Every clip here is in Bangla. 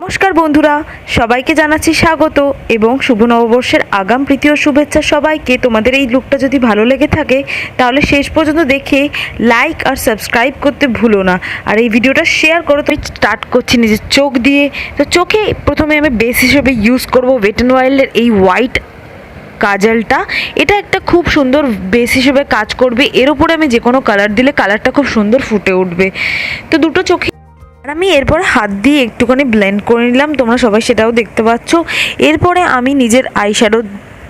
নমস্কার বন্ধুরা, সবাইকে জানাচ্ছি স্বাগত এবং শুভ নববর্ষের আগাম প্রীতি ও শুভেচ্ছা সবাইকে। তোমাদের এই লুকটা যদি ভালো লেগে থাকে তাহলে শেষ পর্যন্ত দেখে লাইক আর সাবস্ক্রাইব করতে ভুলো না, আর এই ভিডিওটা শেয়ার করো। তো স্টার্ট করছি নিজের চোখ দিয়ে। তো চোখে প্রথমে আমি বেস হিসেবে ইউজ করব ওয়েট অ্যান্ড ওয়াইল্ডের এই হোয়াইট কাজলটা। এটা একটা খুব সুন্দর বেস হিসেবে কাজ করবে। এর উপরে আমি যে কোনো কালার দিলে কালারটা খুব সুন্দর ফুটে উঠবে। তো দুটো চোখে আর আমি এরপরে হাত দিয়ে একটুখানি ব্লেন্ড করে নিলাম, তোমরা সবাই সেটাও দেখতে পাচ্ছ। এরপরে আমি নিজের আইশ্যাডো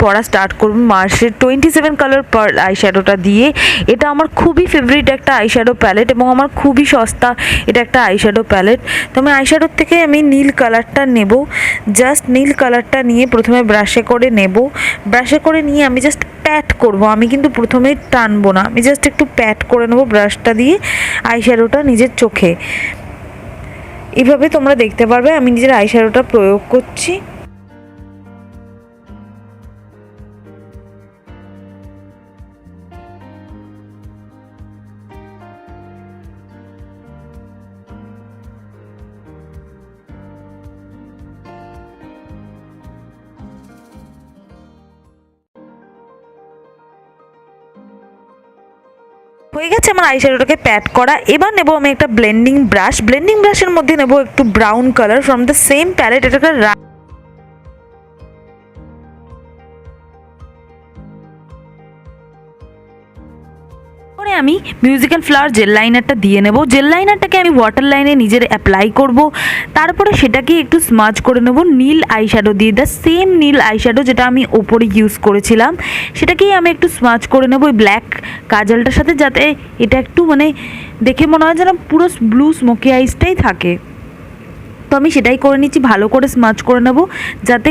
পরা স্টার্ট করব মার্সের 27 কালার পার আইশ্যাডোটা দিয়ে। এটা আমার খুবই ফেভারিট একটা আইশ্যাডো প্যালেট এবং আমার খুবই সস্তা এটা একটা আইশ্যাডো প্যালেট। তো আমি আইশ্যাডোর থেকে আমি নীল কালারটা নেব। জাস্ট নীল কালারটা নিয়ে প্রথমে ব্রাশে করে নেব। ব্রাশে করে নিয়ে আমি জাস্ট প্যাট করব, আমি কিন্তু প্রথমেই টানবো না, আমি জাস্ট একটু প্যাট করে নেব ব্রাশটা দিয়ে আইশ্যাডোটা নিজের চোখে। এভাবে তোমরা দেখতে পারবে আমি নিজের আইশ্যাডোটা প্রয়োগ করছি। হয়ে গেছে আমার আইশ্যাডোটাকে প্যাট করা। এবার নেব আমি একটা ব্লেন্ডিং ব্রাশ। ব্লেন্ডিং ব্রাশের মধ্যে নেব একটু brown colour from the same palette. এটাকে পরে আমি মিউজিক্যাল ফ্লাওয়ার জেল লাইনারটা দিয়ে নেব। জেল লাইনারটাকে আমি ওয়াটার লাইনে নিজের অ্যাপ্লাই করব। তারপরে সেটাকে একটু স্মাজ করে নেব নীল আইশ্যাডো দিয়ে। দ্য সেম নীল আইশ্যাডো যেটা আমি ওপরে ইউজ করেছিলাম সেটাকেই আমি একটু স্মাজ করে নেব ওই ব্ল্যাক কাজলটার সাথে, যাতে এটা একটু দেখে মনে হয় যেন পুরো ব্লু স্মোকি আইসটাই থাকে। তো আমি সেটাই করে নিচ্ছি, ভালো করে স্মাজ করে নেব যাতে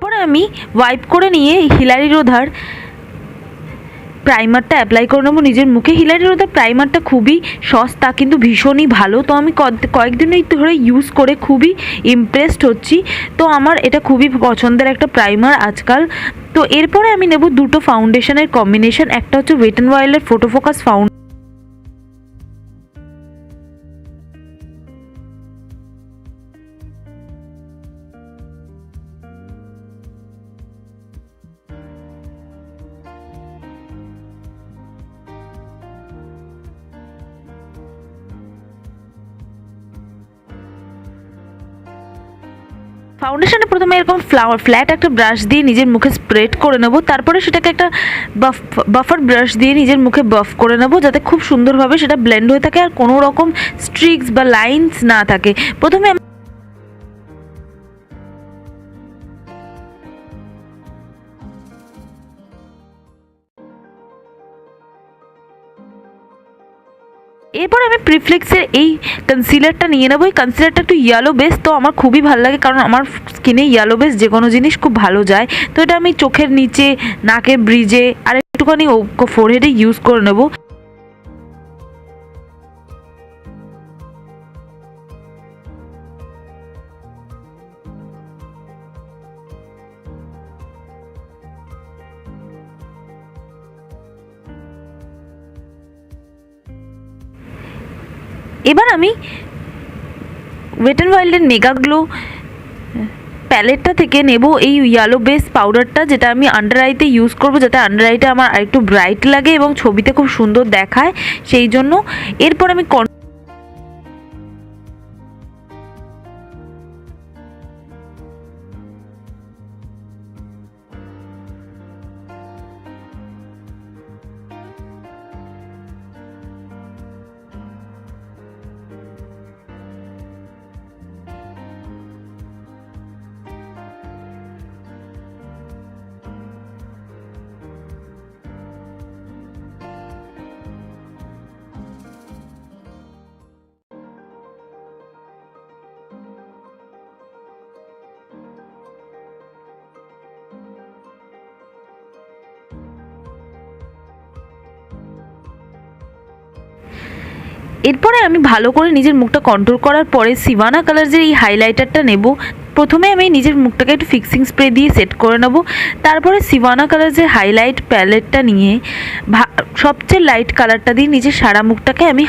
পরে আমি ওয়াইপ করে নিয়ে হিলারি রোধার প্রাইমারটা অ্যাপ্লাই করে নেবো নিজের মুখে। হিলারি রোধার প্রাইমারটা খুবই সস্তা কিন্তু ভীষণই ভালো। তো আমি কয়েকদিনই ধরে ইউজ করে খুবই ইমপ্রেসড হচ্ছি। তো আমার এটা খুবই পছন্দের একটা প্রাইমার আজকাল। তো এরপরে আমি নেব দুটো ফাউন্ডেশনের কম্বিনেশন। একটা হচ্ছে ওয়েট অ্যান্ড ওয়াইল্ডের ফটো ফোকাস ফাউন্ডেশন। ফাউন্ডেশনে প্রথমে এরকম ফ্ল্যাট একটা ব্রাশ দিয়ে নিজের মুখে স্প্রেড করে নেব। তারপরে সেটাকে একটা বাফার ব্রাশ দিয়ে নিজের মুখে বাফ করে নেব যাতে খুব সুন্দরভাবে সেটা ব্লেন্ড হয়ে থাকে আর কোনো রকম স্ট্রিক্স বা লাইন্স না থাকে। প্রথমে এরপর আমি প্রিফ্লেক্সের এই কনসিলারটা নিয়ে নেবো। এই কনসিলারটা একটু ইয়েলো বেস, তো আমার খুবই ভালো লাগে কারণ আমার স্কিনে ইয়েলো বেস যে কোনো জিনিস খুব ভালো যায়। তো এটা আমি চোখের নিচে, নাকের ব্রিজে আর একটুখানি ফোরহেডে ইউজ করে নেবো। এবার আমি ওয়েট অ্যান্ড ওয়াইল্ডের মেগা গ্লো প্যালেটটা থেকে নেব এই ইয়েলো বেস পাউডারটা, যেটা আমি আন্ডার আইতে ইউজ করব যাতে আন্ডার আইটা আমার আরেকটু ব্রাইট লাগে এবং ছবিতে খুব সুন্দর দেখায় সেই জন্য। এরপর আমি এরপরে আমি ভালো করে নিজের মুখটা কন্ট্রোল করার পরে সিভানা কালার্সের এই হাইলাইটারটা নেব। প্রথমে আমি নিজের মুখটাকে একটু ফিক্সিং স্প্রে দিয়ে সেট করে নেব, তারপরে সিভানা কালার্সের হাইলাইট প্যালেটটা নিয়ে সবচেয়ে লাইট কালারটা দিয়ে নিজের সারা মুখটাকে আমি